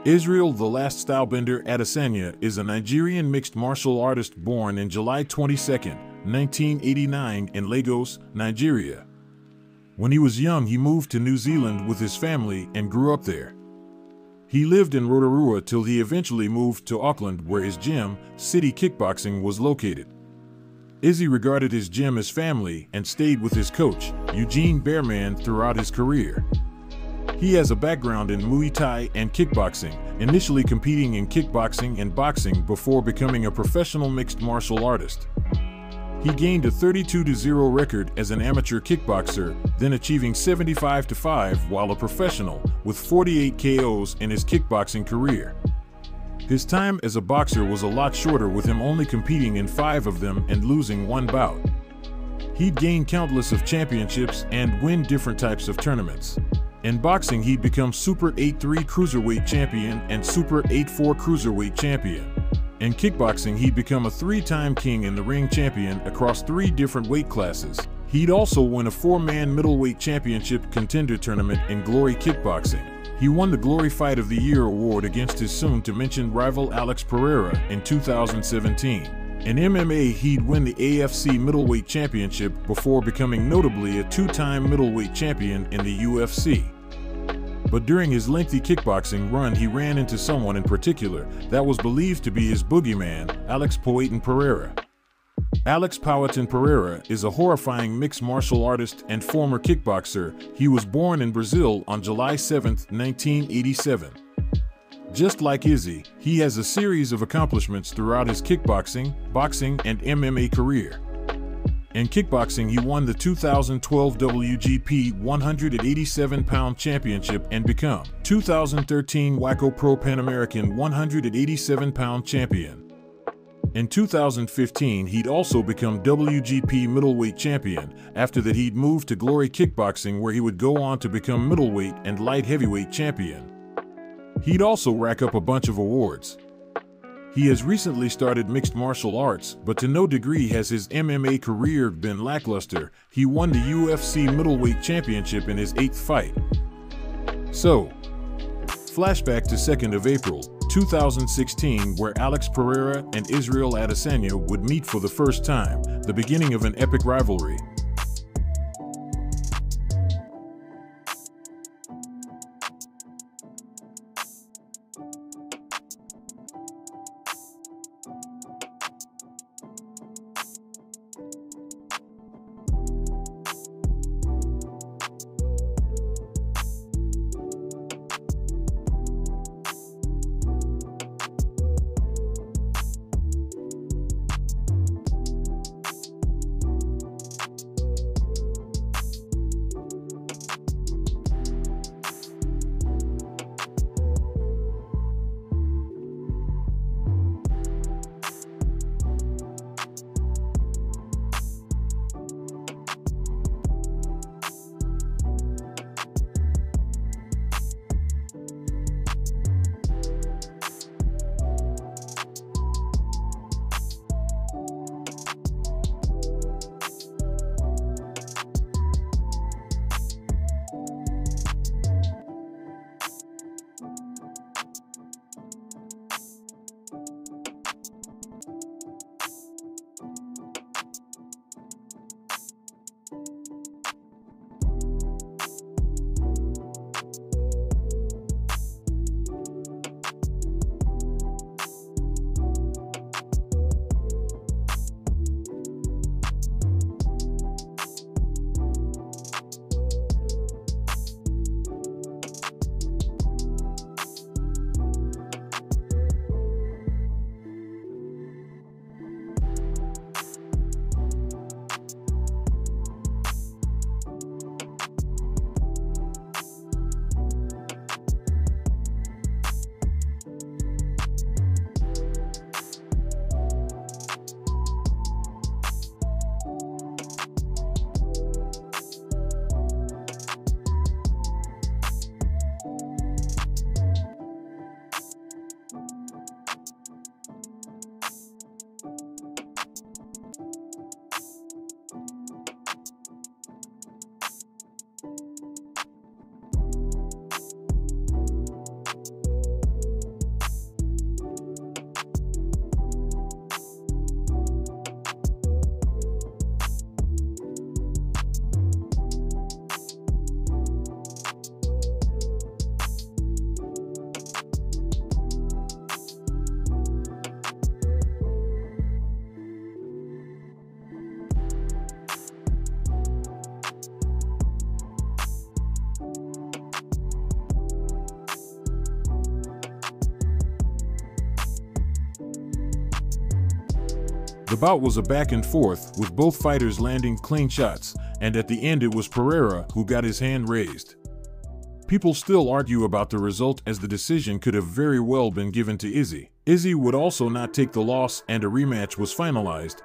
Israel the Last Stylebender Adesanya is a Nigerian mixed martial artist born in July 22, 1989 in Lagos, Nigeria. When he was young, he moved to New Zealand with his family and grew up there. He lived in Rotorua till he eventually moved to Auckland, where his gym, City Kickboxing, was located. Izzy regarded his gym as family and stayed with his coach, Eugene Bearman, throughout his career. He has a background in Muay Thai and kickboxing, initially competing in kickboxing and boxing before becoming a professional mixed martial artist. He gained a 32-0 record as an amateur kickboxer, then achieving 75-5 while a professional, with 48 KOs in his kickboxing career. His time as a boxer was a lot shorter, with him only competing in 5 of them and losing 1 bout. He'd gain countless of championships and win different types of tournaments. In boxing, he'd become Super 8-3 Cruiserweight Champion and Super 8-4 Cruiserweight Champion. In kickboxing, he'd become a 3-time King in the Ring Champion across 3 different weight classes. He'd also win a 4-man middleweight championship contender tournament in Glory Kickboxing. He won the Glory Fight of the Year award against his soon-to-mention rival Alex Pereira in 2017. In MMA, he'd win the AFC Middleweight Championship before becoming notably a 2-time middleweight champion in the UFC. But during his lengthy kickboxing run, he ran into someone in particular that was believed to be his boogeyman, Alex Poatan Pereira. Alex Poatan Pereira is a horrifying mixed martial artist and former kickboxer. He was born in Brazil on July 7, 1987. Just like Izzy, he has a series of accomplishments throughout his kickboxing, boxing, and MMA career. In kickboxing, he won the 2012 WGP 187-pound championship and became 2013 WACO Pro Pan American 187-pound champion. In 2015, he'd also become WGP middleweight champion. After that, he'd moved to Glory Kickboxing, where he would go on to become middleweight and light heavyweight champion. He'd also rack up a bunch of awards. He has recently started mixed martial arts, but to no degree has his MMA career been lackluster. He won the UFC middleweight championship in his 8th fight. So, flashback to 2nd of April, 2016, where Alex Pereira and Israel Adesanya would meet for the first time, the beginning of an epic rivalry. The bout was a back and forth, with both fighters landing clean shots, and at the end it was Pereira who got his hand raised. People still argue about the result, as the decision could have very well been given to Izzy. Izzy would also not take the loss, and a rematch was finalized.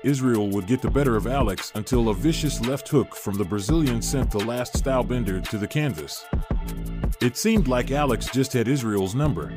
Israel would get the better of Alex until a vicious left hook from the Brazilian sent the last Stylebender to the canvas. It seemed like Alex just had Israel's number.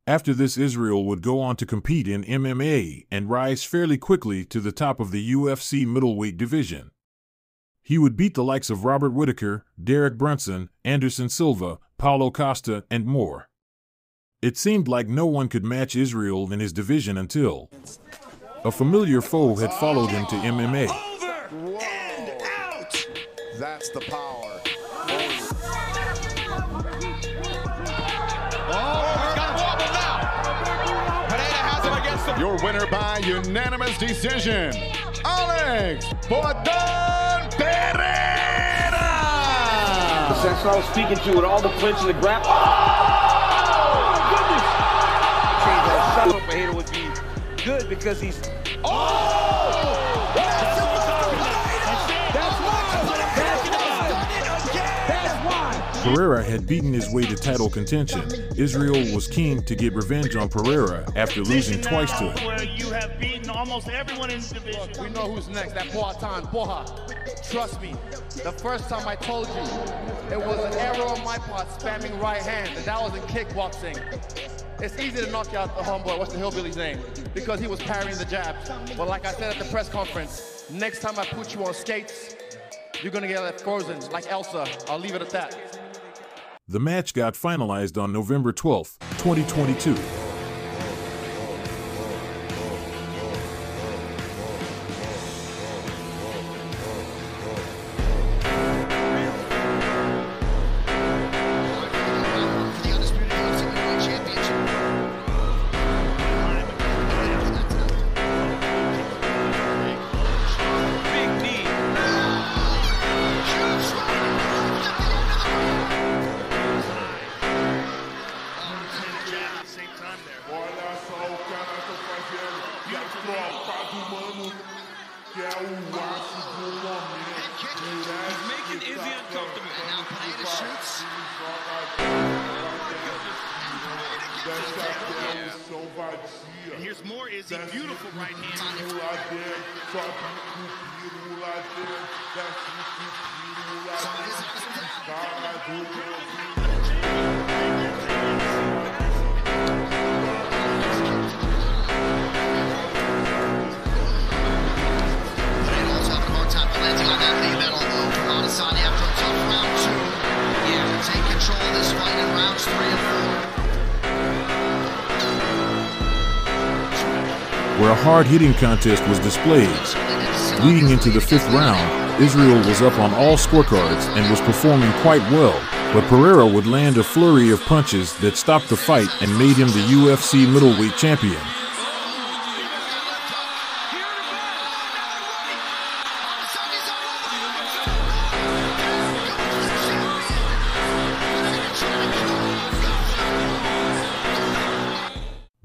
After this, Israel would go on to compete in MMA and rise fairly quickly to the top of the UFC middleweight division. He would beat the likes of Robert Whittaker, Derek Brunson, Anderson Silva, Paulo Costa, and more. It seemed like no one could match Israel in his division until a familiar foe had followed him to MMA. Over and out. That's the power. He's got a wobble now. Pereira has him against him. Your winner by unanimous decision, Alex Poatan Pereira. That's what I was speaking to with all the clinch and the grab. Shut up, Pereira would be good because he's. Pereira had beaten his way to title contention. Israel was keen to get revenge on Pereira after losing twice to him. Where you have beaten almost everyone in the division. Look, we know who's next, that Poatan, Poha. Trust me, the first time I told you, it was an error on my part spamming right hand, and that was in kickboxing. It's easy to knock out the homeboy, what's the hillbilly's name? Because he was parrying the jabs. But like I said at the press conference, next time I put you on skates, you're gonna get frozen like Elsa. I'll leave it at that. The match got finalized on November 12, 2022. And here's more Izzy, beautiful right hand. Landing on that knee medal though from Adesanya after a tough round 2. Yeah, to take control of this fight in rounds 3 and 4. Where a hard-hitting contest was displayed. Leading into the 5th round, Israel was up on all scorecards and was performing quite well, but Pereira would land a flurry of punches that stopped the fight and made him the UFC middleweight champion.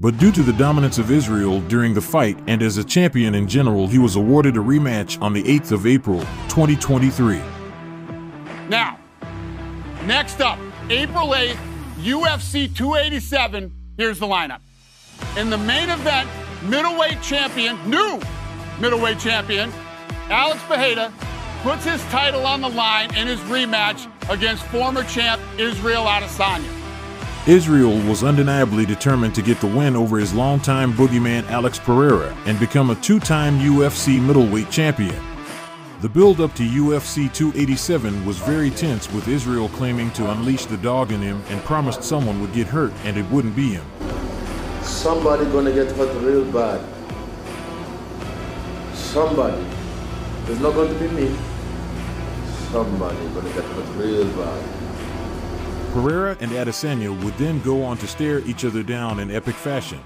But due to the dominance of Israel during the fight and as a champion in general, he was awarded a rematch on the 8th of April, 2023. Now, next up, April 8th, UFC 287. Here's the lineup. In the main event, middleweight champion, new middleweight champion, Alex Pereira puts his title on the line in his rematch against former champ Israel Adesanya. Israel was undeniably determined to get the win over his longtime boogeyman Alex Pereira and become a 2-time UFC middleweight champion. The build-up to UFC 287 was very tense, with Israel claiming to unleash the dog in him and promised someone would get hurt and it wouldn't be him. Somebody gonna get hurt real bad. Somebody. It's not going to be me. Somebody gonna get hurt real bad. Pereira and Adesanya would then go on to stare each other down in epic fashion.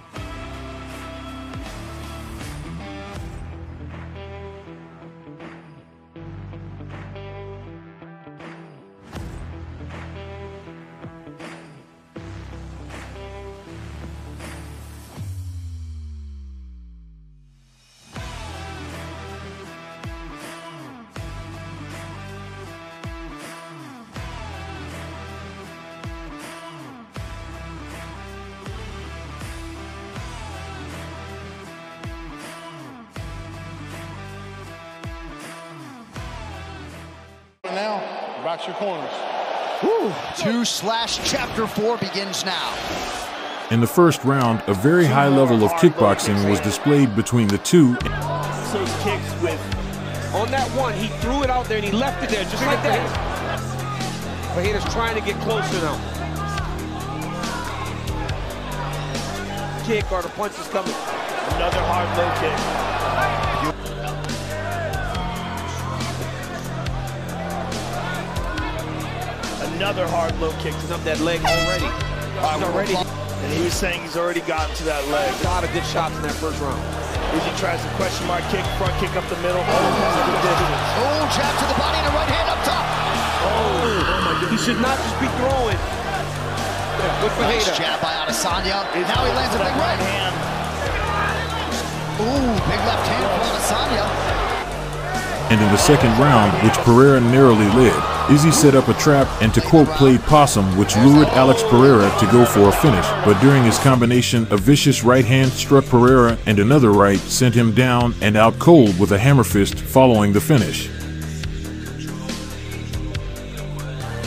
Now, box your corners. 2/Chapter 4 begins now. In the first round, a very high level of kickboxing was displayed between the two. Those kicks with, on that one, he threw it out there and he left it there, just like that. Pereira's trying to get closer now. Kick or the punch is coming. Another hard low kick. Another hard low kick. He's up that leg already. And he was saying he's already gotten to that leg. A lot of good shots in that first round. Izzy tries the question mark kick, front kick up the middle. Oh, jab to the body and a right hand up top. Oh my goodness. He should not just be throwing. Good for Nice Pereira. jab by Adesanya. Now he lands a big right hand. Ooh, big left hand from Adesanya. And in the second round, which Pereira narrowly led, Izzy set up a trap and, to quote, played possum, which lured Alex Pereira to go for a finish. But during his combination, a vicious right hand struck Pereira and another right sent him down and out cold with a hammer fist following the finish.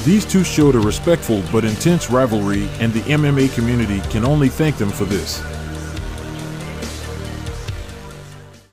These two showed a respectful but intense rivalry, and the MMA community can only thank them for this.